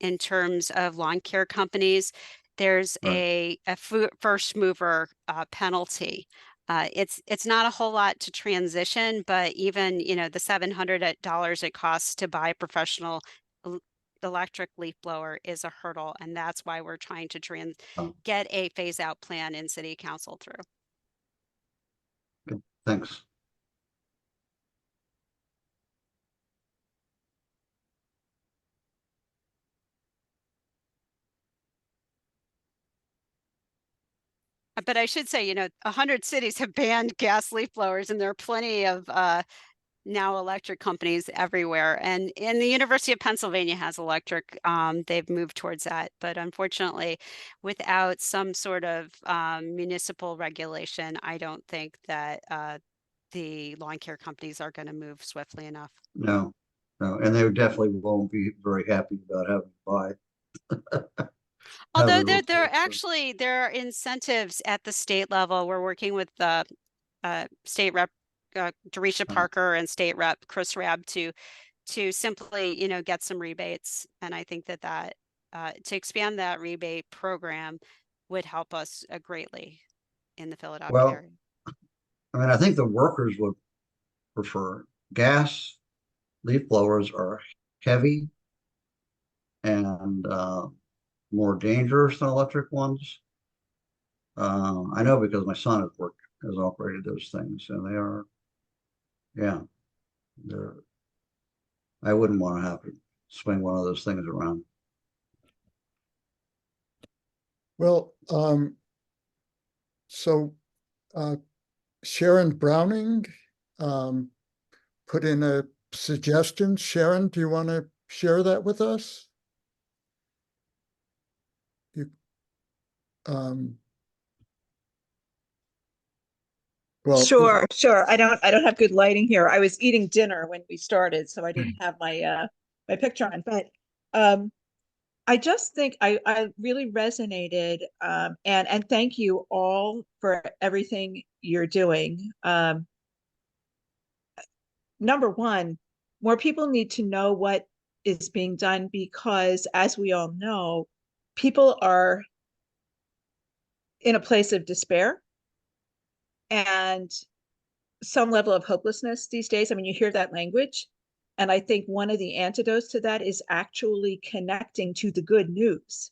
in terms of lawn care companies. There's Right. a first mover penalty. It's not a whole lot to transition, but even, the $700 it costs to buy a professional l- electric leaf blower is a hurdle, and that's why we're trying to Oh, get a phase out plan in city council through. good. Thanks. But I should say, 100 cities have banned gas leaf blowers, and there are plenty of now electric companies everywhere. And the University of Pennsylvania has electric. They've moved towards that. But unfortunately, without some sort of municipal regulation, I don't think that the lawn care companies are going to move swiftly enough. No, no, and they definitely won't be very happy about having to buy. Although Having to there replace are actually there are incentives at the state level. We're working with the state rep Dorisha them. Parker and state rep Chris Rabb to simply, get some rebates. And I think that to expand that rebate program would help us greatly in the Philadelphia Well, area. I mean, I think the workers would prefer gas leaf blowers are heavy and more dangerous than electric ones. I know because my son has operated those things, and they are, yeah, they're. I wouldn't want to have to swing one of those things around. Well, so Sharon Browning put in a suggestion. Sharon, do you want to share that with us? You, um, well, Sure. I don't have good lighting here. I was eating dinner when we started, so I didn't have my my picture on. But I just think I really resonated, and thank you all for everything you're doing. Number one, more people need to know what is being done because, as we all know, people are in a place of despair and some level of hopelessness these days. I mean, you hear that language. And I think one of the antidotes to that is actually connecting to the good news.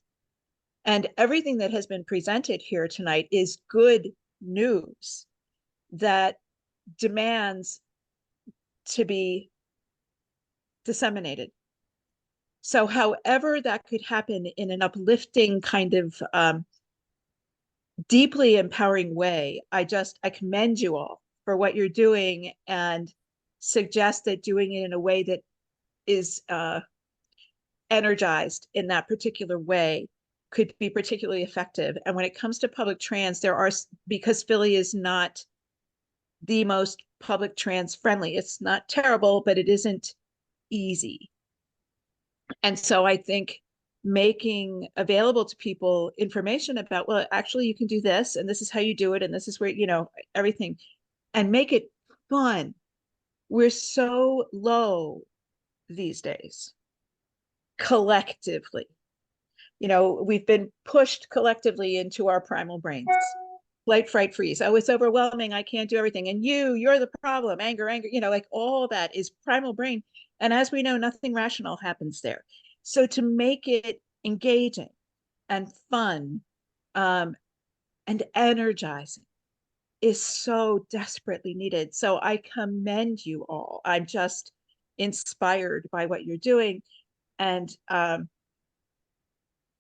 And everything that has been presented here tonight is good news that demands to be disseminated. So, however that could happen in an uplifting kind of deeply empowering way, I commend you all for what you're doing and suggest that doing it in a way that is energized in that particular way could be particularly effective. And when it comes to public trans, because Philly is not the most public trans friendly, it's not terrible, but it isn't easy. And so I think making available to people information about, well, actually you can do this and this is how you do it and this is where, everything, and make it fun. We're so low these days collectively. We've been pushed collectively into our primal brains. Flight, fright, freeze. Oh, it's overwhelming. I can't do everything. And you're the problem. Anger, like all that is primal brain. And as we know, nothing rational happens there. So to make it engaging and fun and energizing is so desperately needed. So I commend you all. I'm just inspired by what you're doing. And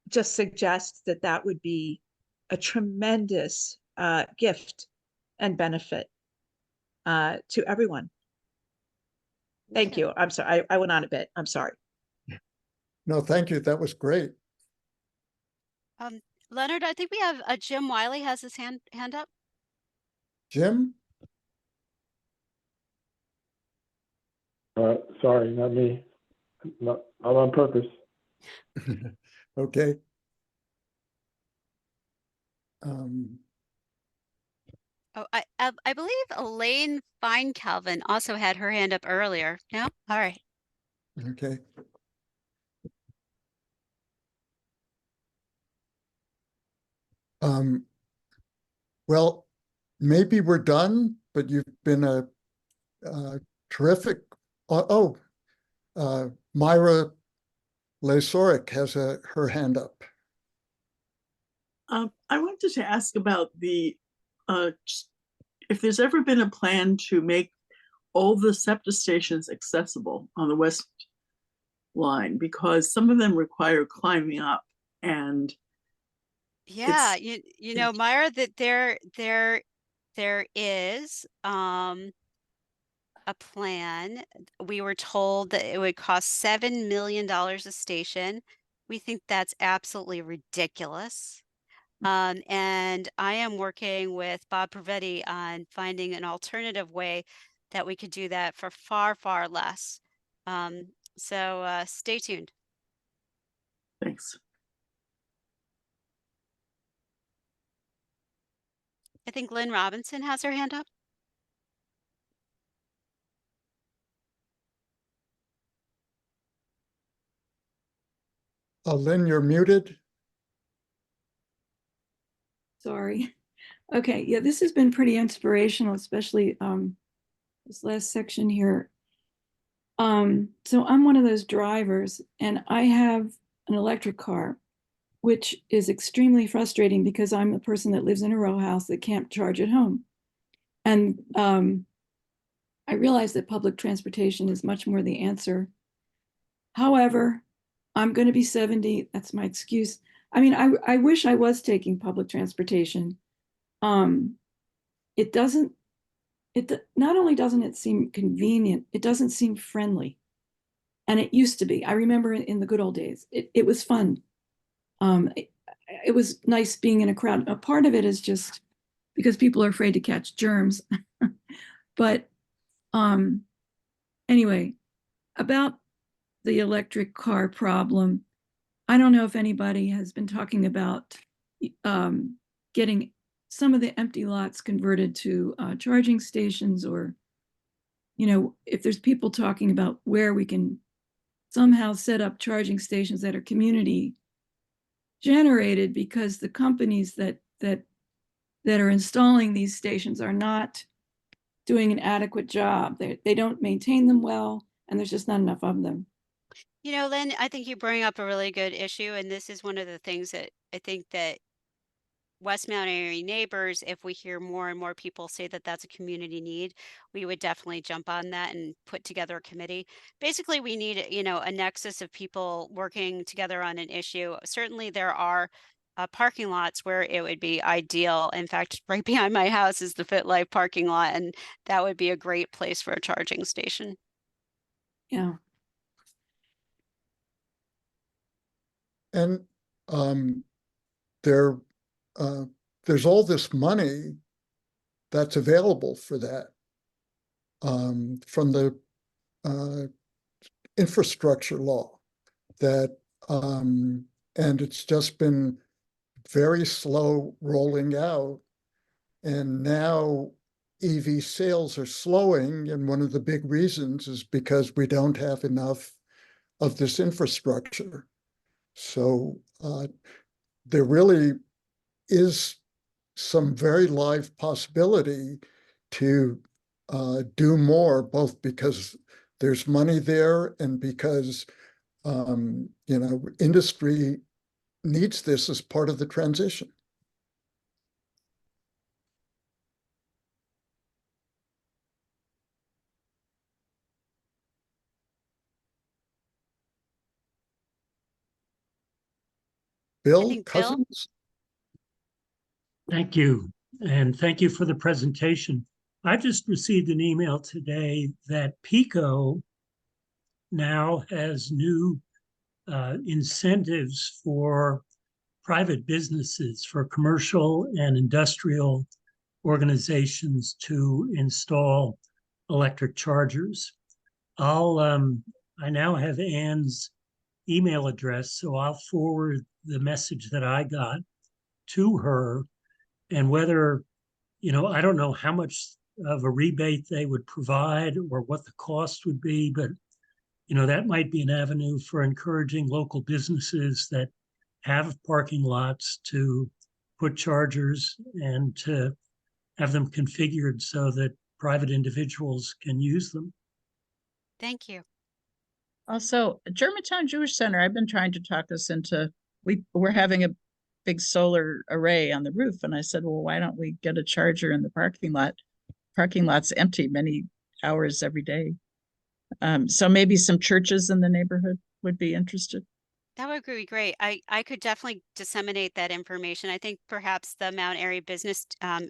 just suggest that would be a tremendous gift and benefit to everyone. Thank you. I'm sorry. I went on a bit. I'm sorry. no, thank you. That was great. Leonard, I think we have Jim Wiley has his hand up. Jim? Sorry, not me. Not on purpose. Okay. Oh, I believe Elaine Fine-Calvin also had her hand up earlier. No? All right. Okay. Well, maybe we're done, but you've been a terrific. Myra Lesoric has her hand up. I wanted to ask about if there's ever been a plan to make all the SEPTA stations accessible on the west line, because some of them require climbing up, and Yeah, you know, Myra, that there is a plan. We were told that it would cost $7 million a station. We think that's absolutely ridiculous. And I am working with Bob Pravetti on finding an alternative way that we could do that for far, far less. So stay tuned. thanks. I think Lynn Robinson has her hand up. Lynn, you're muted. Sorry. Okay, yeah, this has been pretty inspirational, especially this last section here. So I'm one of those drivers, and I have an electric car, which is extremely frustrating because I'm the person that lives in a row house that can't charge at home. And I realize that public transportation is much more the answer. However, I'm going to be 70. That's my excuse. I mean, I wish I was taking public transportation. It not only doesn't it seem convenient, it doesn't seem friendly. And it used to be. I remember in the good old days, it was fun. It was nice being in a crowd. A part of it is just because people are afraid to catch germs. But anyway, about the electric car problem, I don't know if anybody has been talking about getting some of the empty lots converted to charging stations, or, you know, if there's people talking about where we can somehow set up charging stations that are community generated, because the companies that are installing these stations are not doing an adequate job. They don't maintain them well, and there's just not enough of them. You know, Lynn, I think you bring up a really good issue, and this is one of the things that I think that West Mount Airy neighbors, if we hear more and more people say that that's a community need, we would definitely jump on that and put together a committee. Basically, we need, you know, a nexus of people working together on an issue. Certainly there are parking lots where it would be ideal. In fact, right behind my house is the FitLife parking lot, and that would be a great place for a charging station. Yeah. And there's all this money that's available for that from the infrastructure law and it's just been very slow rolling out. And now EV sales are slowing, and one of the big reasons is because we don't have enough of this infrastructure. So there really is some very live possibility to do more, both because there's money there and because you know, industry needs this as part of the transition. Bill Cousins? Thank you. And thank you for the presentation. I just received an email today that PECO now has new incentives for private businesses, for commercial and industrial organizations to install electric chargers. I now have Ann's email address, so I'll forward the message that I got to her, and whether, I don't know how much of a rebate they would provide or what the cost would be, but that might be an avenue for encouraging local businesses that have parking lots to put chargers and to have them configured so that private individuals can use them. Thank you. Also, Germantown Jewish Center, I've been trying to talk us into, we're having a big solar array on the roof. And I said, well, why don't we get a charger in the parking lot? Parking lot's empty many hours every day. So maybe some churches in the neighborhood would be interested. That would be great. I could definitely disseminate that information. I think perhaps the Mount Airy Business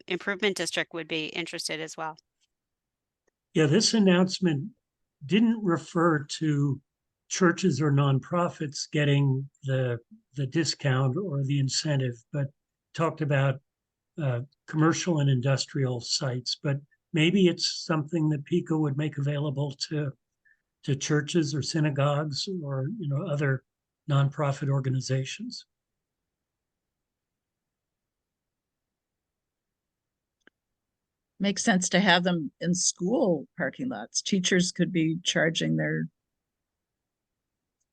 Improvement District would be interested as well. Yeah, this announcement didn't refer to churches or nonprofits getting the discount or the incentive, but talked about commercial and industrial sites. But maybe it's something that PICO would make available to churches or synagogues or other nonprofit organizations. Makes sense to have them in school parking lots. Teachers could be charging their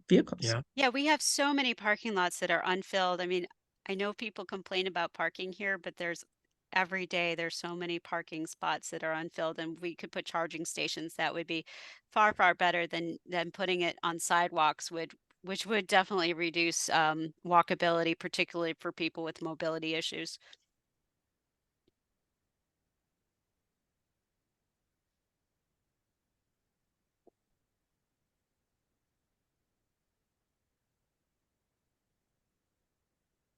vehicles. Yeah. Yeah, we have so many parking lots that are unfilled. I mean, I know people complain about parking here, but every day there's so many parking spots that are unfilled, and we could put charging stations that would be far, far better than putting it on sidewalks, which would definitely reduce walkability, particularly for people with mobility issues.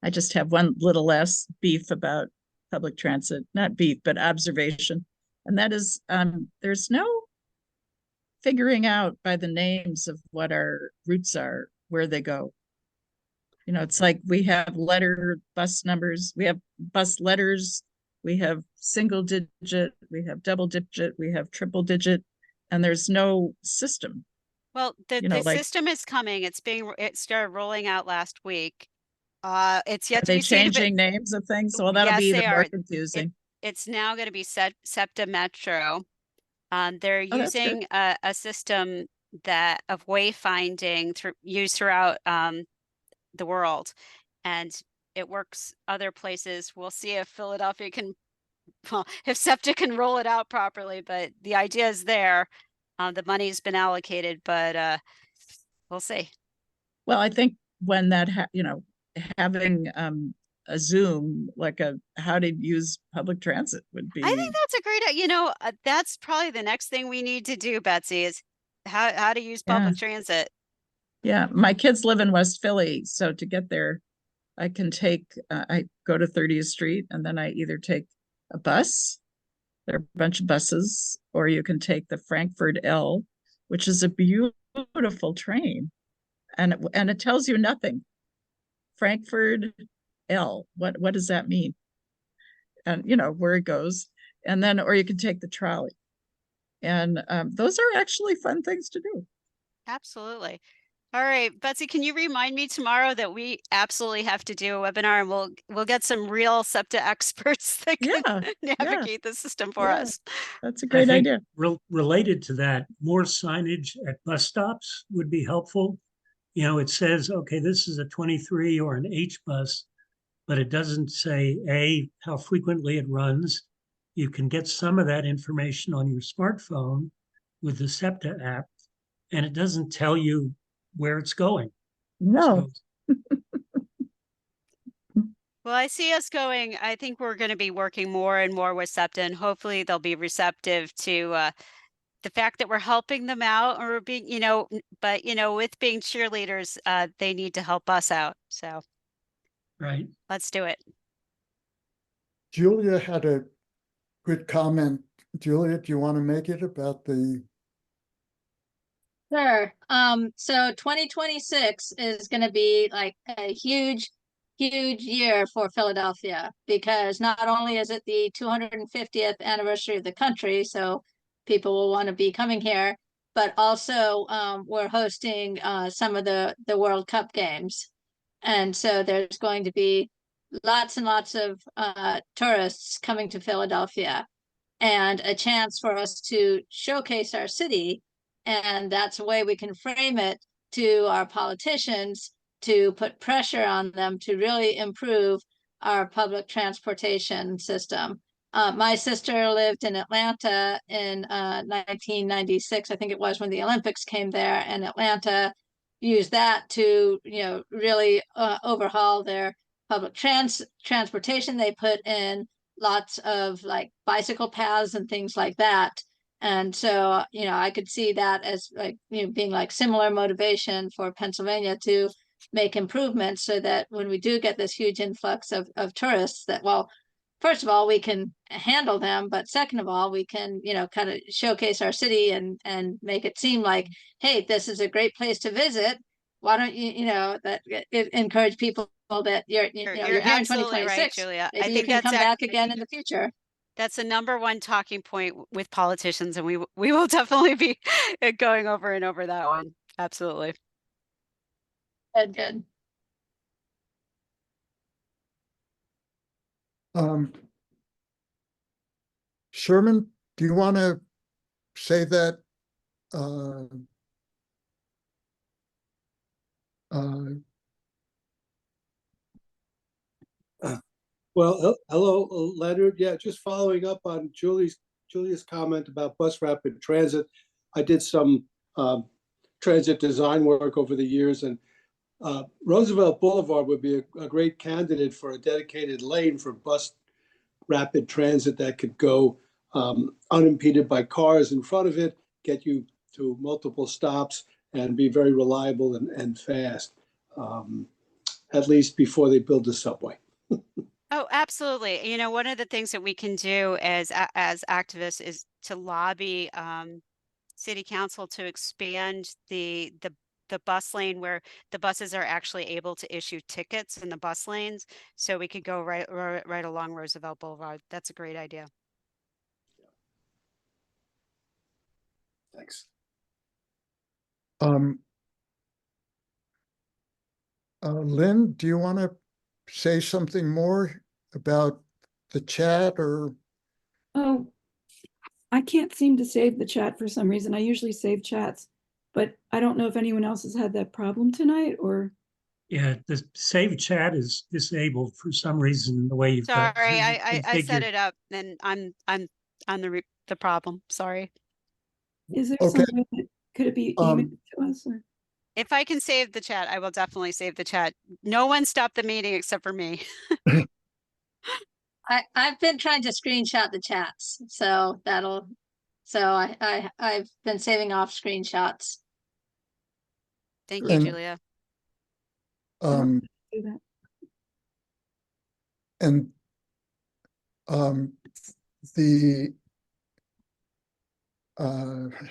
I just have one little less beef about public transit, not beef, but observation. And that is, there's no figuring out by the names of what our routes are, where they go. It's like we have bus numbers, we have bus letters, we have single digit, we have double digit, we have triple digit, and there's no system. Well, the system is coming. It started rolling out last week. It's yet Are to be they seen. changing names of things? Well, that'll be even more confusing. It's now going to be SEPTA Metro. They're Oh, that's using a system of wayfinding used throughout the world, and it works other places. We'll see if Philadelphia if SEPTA can roll it out properly, but the idea is there. The money's been allocated, but we'll see. Well, I think when that, having a Zoom, like how to use public transit would be. I think that's a great idea. That's probably the next thing we need to do, Betsy, is how to use public transit. Yeah, my kids live in West Philly, so to get there, I can I go to 30th Street, and then I either take a bus, there are a bunch of buses, or you can take the Frankfurt L, which is a beautiful train, and it tells you nothing. Frankfurt L, what does that mean? And where it goes, and then, or you can take the trolley, and those are actually fun things to do. Absolutely. All right, Betsy, can you remind me tomorrow that we absolutely have to do a webinar, and we'll get some real SEPTA experts that can navigate the system for us. That's a great idea. Related to that, more signage at bus stops would be helpful. It says, okay, this is a 23 or an H bus, but it doesn't say how frequently it runs. You can get some of that information on your smartphone with the SEPTA app, and it doesn't tell you where it's going. No. Well, I see us going. I think we're going to be working more and more with SEPTA, and hopefully they'll be receptive to the fact that we're helping them out, or being, but with being cheerleaders, they need to help us out. So, right, let's do it. Julia had a good comment. Julia, do you want to make it about the? Sure. So 2026 is going to be like a huge year for Philadelphia, because not only is it the 250th anniversary of the country, so people will want to be coming here, but also we're hosting some of the World Cup games. And so there's going to be lots and lots of tourists coming to Philadelphia, and a chance for us to showcase our city. And that's a way we can frame it to our politicians to put pressure on them to really improve our public transportation system. My sister lived in Atlanta in 1996, I think it was, when the Olympics came there, and Atlanta used that to, really overhaul their public transportation. They put in lots of like bicycle paths and things like that. And so, I could see that as like, being like similar motivation for Pennsylvania to make improvements, so that when we do get this huge influx of tourists, that, well, first of all, we can handle them, but second of all, we can, kind of showcase our city and make it seem like, hey, this is a great place to visit. Why don't encourage people that you're here in absolutely right, 2026. Julia. Maybe I you think can that's come back again in the future. That's the number one talking point with politicians, and we will definitely be going over and over that one. Absolutely. Good. Sherman, do you want to say that? Well, hello, Leonard. Yeah, just following up on Julia's comment about bus rapid transit. I did some transit design work over the years, and Roosevelt Boulevard would be a great candidate for a dedicated lane for bus rapid transit that could go unimpeded by cars in front of it, get you to multiple stops, and be very reliable and fast, at least before they build the subway. Oh, absolutely. One of the things that we can do as activists is to lobby city council to expand the bus lane where the buses are actually able to issue tickets in the bus lanes, so we could go right along Roosevelt Boulevard. That's a great idea. Thanks. Lynn, do you want to say something more about the chat or? Oh, I can't seem to save the chat for some reason. I usually save chats, but I don't know if anyone else has had that problem tonight or. Yeah, the save chat is disabled for some reason, the way you've got Sorry, Zoom I set configured. it up, and I'm on the problem. Sorry. Is there Okay. some way that could it be emailed to us or? If I can save the chat, I will definitely save the chat. No one stopped the meeting except for me. I've been trying to screenshot the chats, so I've been saving off screenshots. Thank you, Julia. Do that. And the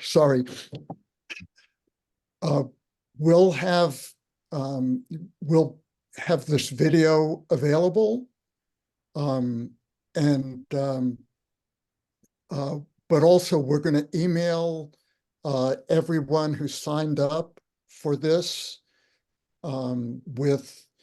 sorry, we'll have this video available, but also we're going to email everyone who signed up for this with